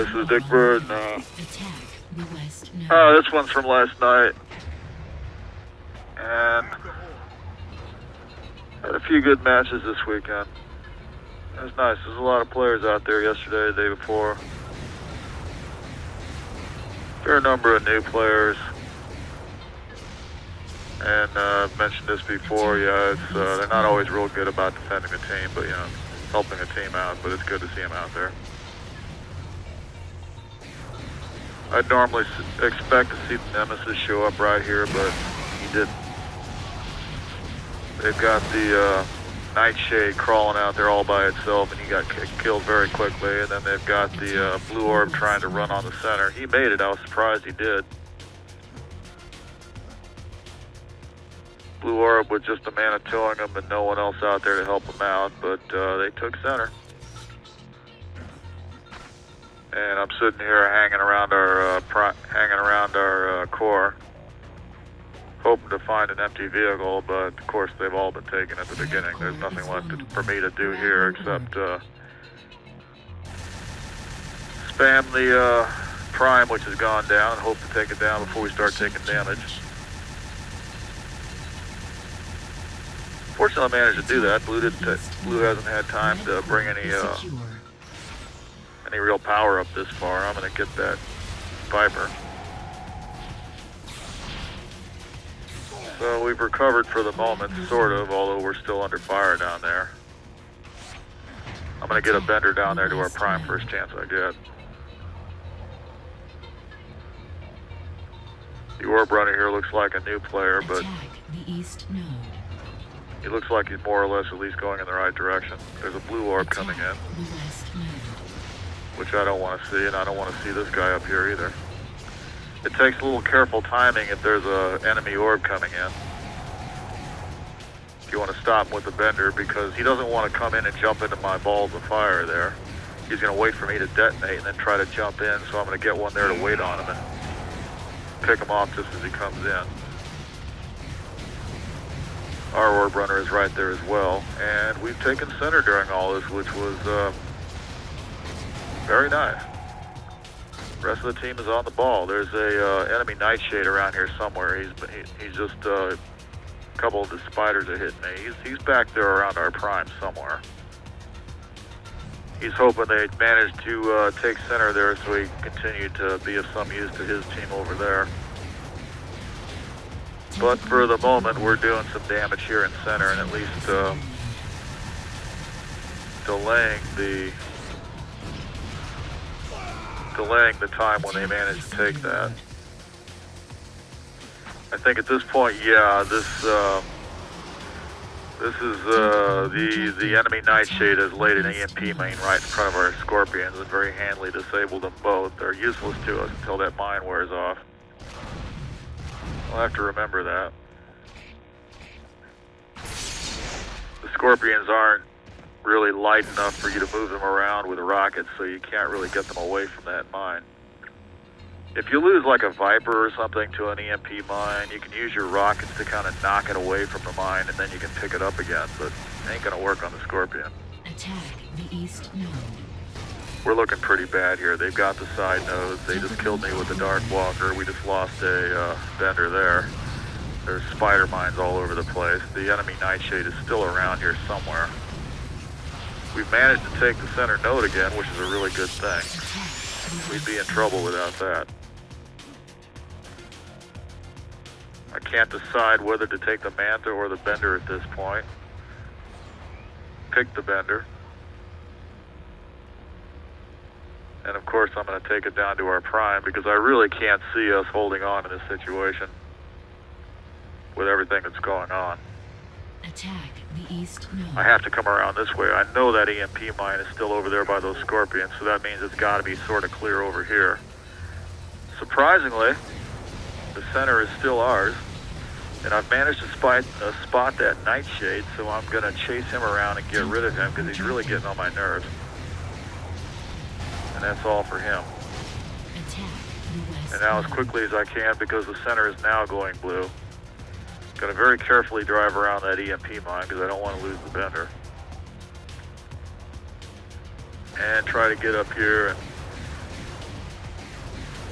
This is Dickbird. This one's from last night. And had a few good matches this weekend. It was nice. There's a lot of players out there yesterday, the day before. Fair number of new players. And I've mentioned this before, yeah, it's they're not always real good about defending the team, but, you know, helping a team out, but it's good to see them out there. I'd normally expect to see the Nemesis show up right here, but he didn't. They've got the Nightshade crawling out there all by itself, and he got killed very quickly, and then they've got the Blue Orb trying to run on the center. He made it. I was surprised he did. Blue Orb with just a man towing him and no one else out there to help him out, but they took center. And I'm sitting here hanging around our core, hoping to find an empty vehicle, but of course they've all been taken at the beginning. There's nothing left for me to do here except spam the prime, which has gone down, and hope to take it down before we start taking damage. Fortunately, I managed to do that. Blue hasn't had time to bring any real power up this far. I'm going to get that Viper. So we've recovered for the moment, sort of, although we're still under fire down there. I'm going to get a bender down there to our prime first chance I get. The orb runner here looks like a new player, but he looks like he's more or less at least going in the right direction. There's a blue orb coming in, which I don't want to see, and I don't want to see this guy up here either. It takes a little careful timing if there's an enemy orb coming in. If you want to stop him with the bender, because he doesn't want to come in and jump into my balls of fire there. He's going to wait for me to detonate and then try to jump in, so I'm going to get one there to wait on him and pick him off just as he comes in. Our orb runner is right there as well, and we've taken center during all this, which was very nice. The rest of the team is on the ball. There's a enemy Nightshade around here somewhere. He's just a couple of the spiders are hitting me. He's back there around our prime somewhere. He's hoping they manage to take center there so he can continue to be of some use to his team over there. But for the moment, we're doing some damage here in center and at least delaying the time when they manage to take that. I think at this point, yeah, this is the enemy Nightshade has laid an EMP mine right in front of our Scorpions and very handily disabled them both. They're useless to us until that mine wears off. We'll have to remember that. The Scorpions aren't really light enough for you to move them around with rockets, so you can't really get them away from that mine. If you lose like a Viper or something to an EMP mine, you can use your rockets to kind of knock it away from the mine, and then you can pick it up again, but it ain't going to work on the Scorpion. Attack the east node. We're looking pretty bad here. They've got the side nodes. They just killed me with the Dark Walker. We just lost a bender there. There's spider mines all over the place. The enemy Nightshade is still around here somewhere. We've managed to take the center node again, which is a really good thing. We'd be in trouble without that. I can't decide whether to take the Manta or the bender at this point. Pick the bender. And of course I'm going to take it down to our prime because I really can't see us holding on in this situation with everything that's going on. Attack the east node. I have to come around this way. I know that EMP mine is still over there by those Scorpions, so that means it's got to be sort of clear over here. Surprisingly, The center is still ours. And I've managed to spot that nightshade, so I'm going to chase him around and get rid of him because he's really getting on my nerves. And that's all for him. And now as quickly as I can, because the center is now going blue, going to very carefully drive around that EMP mine because I don't want to lose the bender. And try to get up here and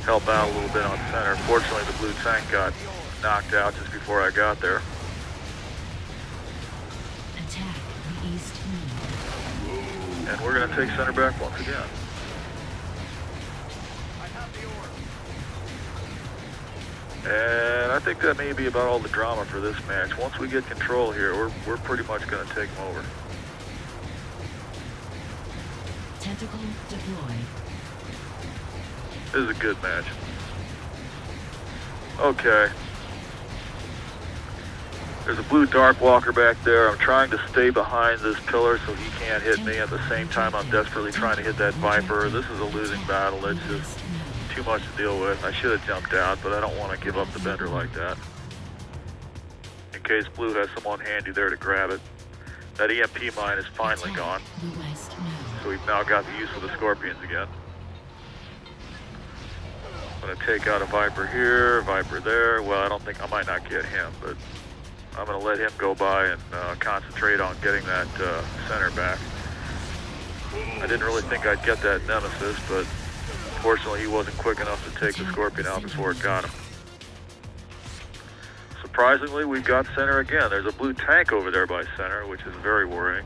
help out a little bit on center. Fortunately, the blue tank got knocked out just before I got there. Attack the east node. And we're going to take center back once again. And I think that may be about all the drama for this match. Once we get control here, we're pretty much going to take them over. Tentacle deployed. This is a good match. Okay. There's a blue dark walker back there. I'm trying to stay behind this pillar so he can't hit me. At the same time, I'm desperately trying to hit that Viper. This is a losing battle. It's just too much to deal with. I should have jumped out, but I don't want to give up the bender like that. In case blue has someone handy there to grab it. That EMP mine is finally gone. So we've now got the use of the Scorpions again. I'm going to take out a Viper here, Viper there. Well, I don't think I might not get him, but I'm going to let him go by and concentrate on getting that center back. I didn't really think I'd get that Nemesis, but fortunately he wasn't quick enough to take the Scorpion out before it got him. Surprisingly, we've got center again. There's a blue tank over there by center, which is very worrying.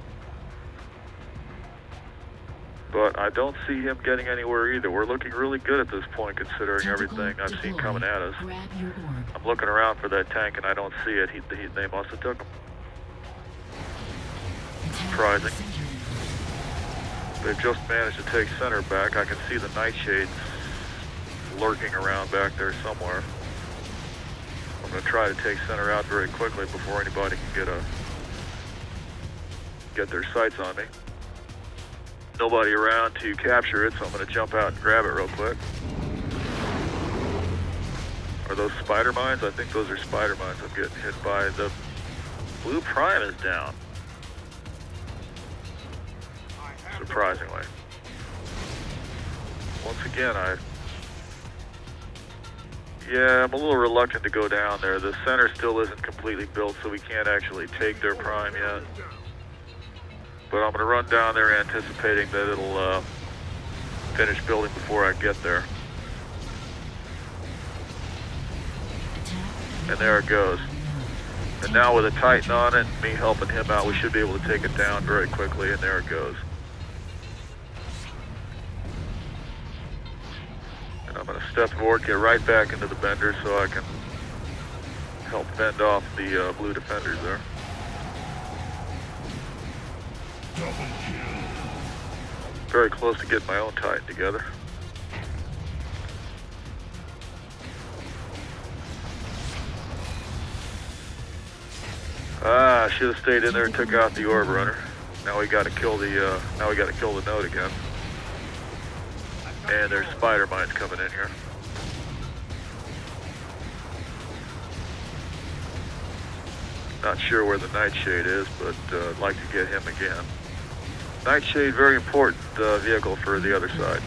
But I don't see him getting anywhere either. We're looking really good at this point, considering everything I've seen coming at us. I'm looking around for that tank and I don't see it. They must have took him. Surprising. They've just managed to take center back. I can see the nightshades lurking around back there somewhere. I'm going to try to take center out very quickly before anybody can get their sights on me. Nobody around to capture it, so I'm going to jump out and grab it real quick. Are those spider mines? I think those are spider mines I'm getting hit by. The blue prime is down. Surprisingly. Once again, I'm a little reluctant to go down there. The center still isn't completely built, so we can't actually take their prime yet. But I'm going to run down there anticipating that it'll finish building before I get there. And there it goes. And now with a Titan on it, and me helping him out, we should be able to take it down very quickly, and there it goes. And I'm going to step forward, get right back into the bender so I can help fend off the blue defenders there. Very close to getting my own Titan together. I should have stayed in there and took out the orb runner. Now we got to kill the node again. And there's spider mines coming in here. Not sure where the Nightshade is, but I'd like to get him again. Nightshade, very important vehicle for the other side.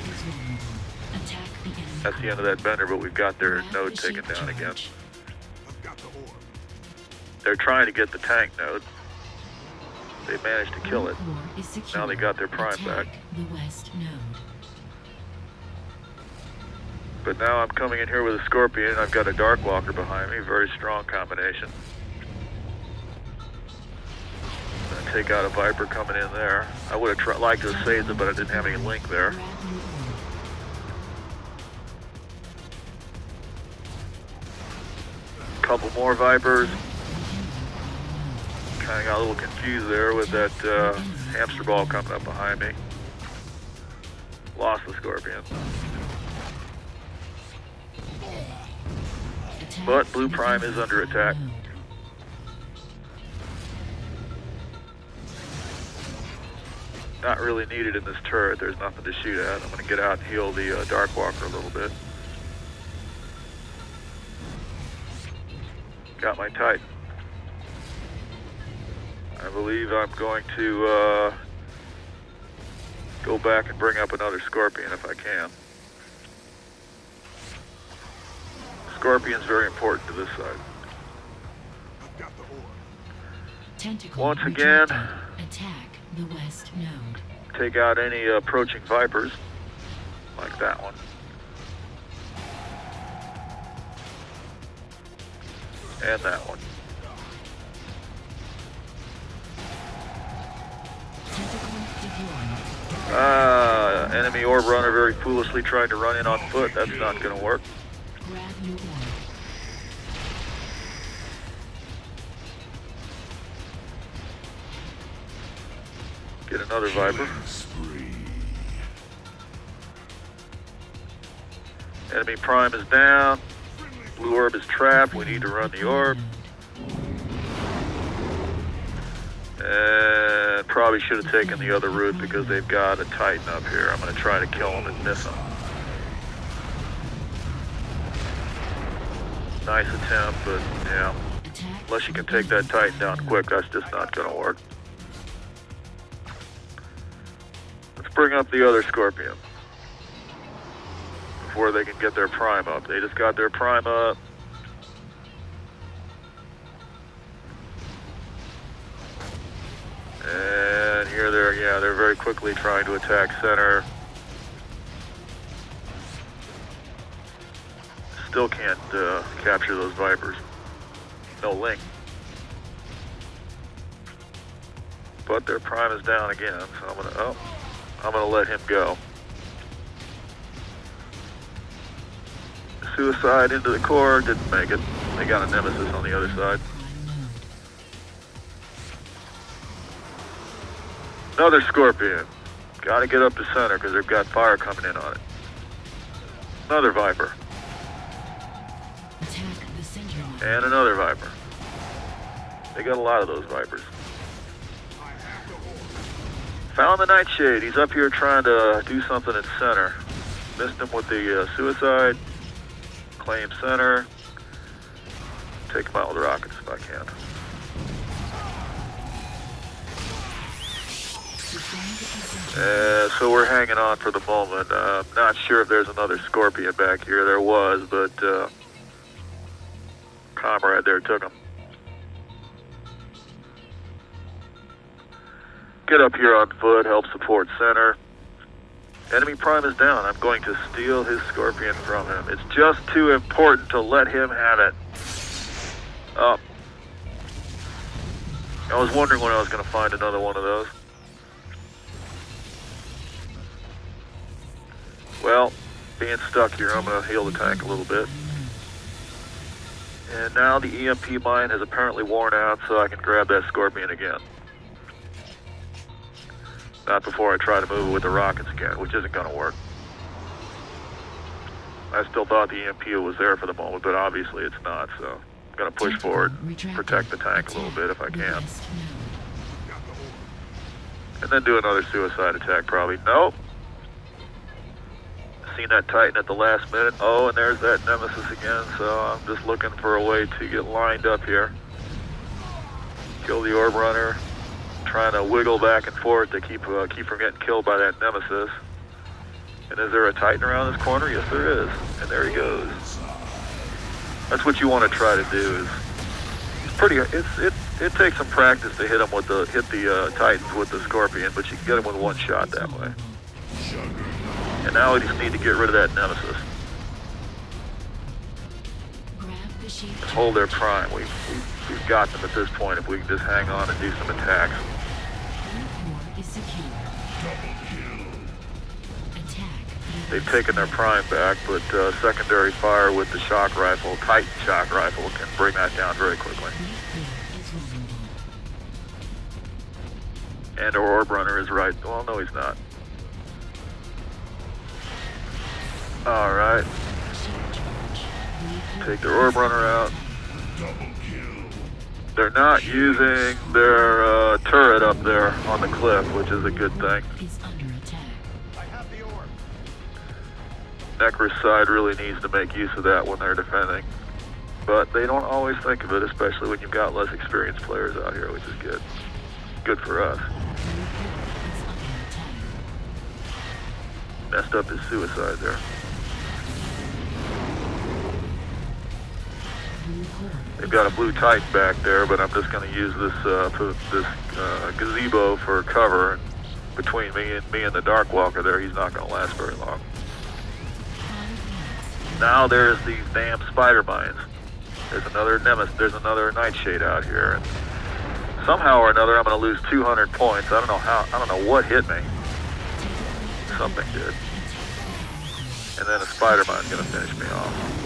That's the end of that bender, but we've got their node taken down again. They're trying to get the tank node. They managed to kill it. Now they got their prime back. But now I'm coming in here with a Scorpion. I've got a Dark Walker behind me. Very strong combination. I'm gonna take out a Viper coming in there. I would have liked to have saved it, but I didn't have any link there. Couple more Vipers. Kind of got a little confused there with that hamster ball coming up behind me. Lost the Scorpion. But Blue Prime is under attack. Not really needed in this turret. There's nothing to shoot at. I'm going to get out and heal the Dark Walker a little bit. Got my Titan. I believe I'm going to go back and bring up another Scorpion if I can. Scorpion's very important to this side. Tentacle Once again, rejected. Attack the west node. take out any approaching Vipers, like that one. And that one. Tentacle deployed. Enemy orb runner very foolishly trying to run in on foot. That's not going to work. Grab new orb. Get another Viper. Enemy prime is down. Blue orb is trapped. We need to run the orb. And probably should have taken the other route because they've got a Titan up here. I'm going to try to kill him and miss him. Nice attempt, but yeah. Unless you can take that Titan down quick, that's just not going to work. Let's bring up the other Scorpion before they can get their prime up. They just got their prime up. And here they're very quickly trying to attack center. Still can't capture those Vipers. No link. But their prime is down again, so I'm gonna let him go. Suicide into the core, didn't make it. They got a Nemesis on the other side. Another Scorpion. Gotta get up to center because they've got fire coming in on it. Another Viper. Attack the center line. And another Viper. They got a lot of those Vipers. Found the Nightshade. He's up here trying to do something at center. Missed him with the suicide. Claim center. Take him out with rockets if I can. So we're hanging on for the moment. Not sure if there's another Scorpion back here. There was, but Comrade there took him. Get up here on foot, help support center. Enemy prime is down. I'm going to steal his Scorpion from him. It's just too important to let him have it. Oh. I was wondering when I was going to find another one of those. Well, being stuck here, I'm going to heal the tank a little bit. And now the EMP mine has apparently worn out, so I can grab that Scorpion again. Not before I try to move it with the rockets again, which isn't going to work. I still thought the EMP was there for the moment, but obviously it's not, so I'm going to push forward, protect the tank a little bit if I can. And then do another suicide attack probably. Nope. Seen that Titan at the last minute. Oh, and there's that Nemesis again, so I'm just looking for a way to get lined up here. Kill the orb runner. Trying to wiggle back and forth to keep from getting killed by that Nemesis. And is there a Titan around this corner? Yes, there is. And there he goes. That's what you want to try to do. Is it's pretty. It takes some practice to hit the Titans with the Scorpion, but you can get them with one shot that way. And now we just need to get rid of that Nemesis. Just hold their prime. We've got them at this point if we can just hang on and do some attacks. They've taken their prime back, but secondary fire with the shock rifle, Titan shock rifle, can bring that down very quickly. And our orb runner is right. Well, no, he's not. All right. Take their orb runner out. They're not using their turret up there on the cliff, which is a good thing. Necros side really needs to make use of that when they're defending. But they don't always think of it, especially when you've got less experienced players out here, which is good. Good for us. Messed up his suicide there. They've got a blue Titan back there, but I'm just going to use this gazebo for cover between me and the Dark Walker there. He's not going to last very long. Now there's these damn spider mines. There's another Nemesis. There's another Nightshade out here. And somehow or another, I'm going to lose 200 points. I don't know how. I don't know what hit me. Something did. And then a spider mine's going to finish me off.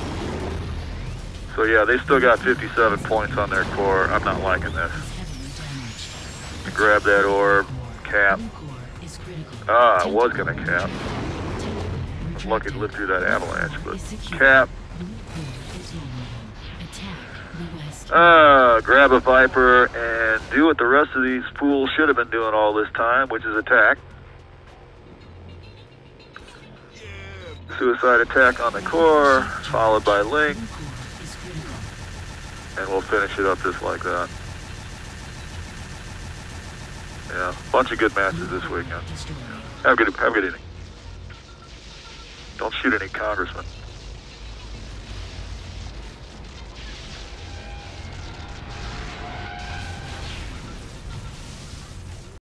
So yeah, they still got 57 points on their core. I'm not liking this. Grab that orb, cap. I was gonna cap. I was lucky to live through that avalanche, but cap. Grab a Viper and do what the rest of these fools should have been doing all this time, which is attack. Suicide attack on the core, followed by Link. And we'll finish it up just like that. Yeah, bunch of good matches this weekend. Have a good evening. Don't shoot any congressmen.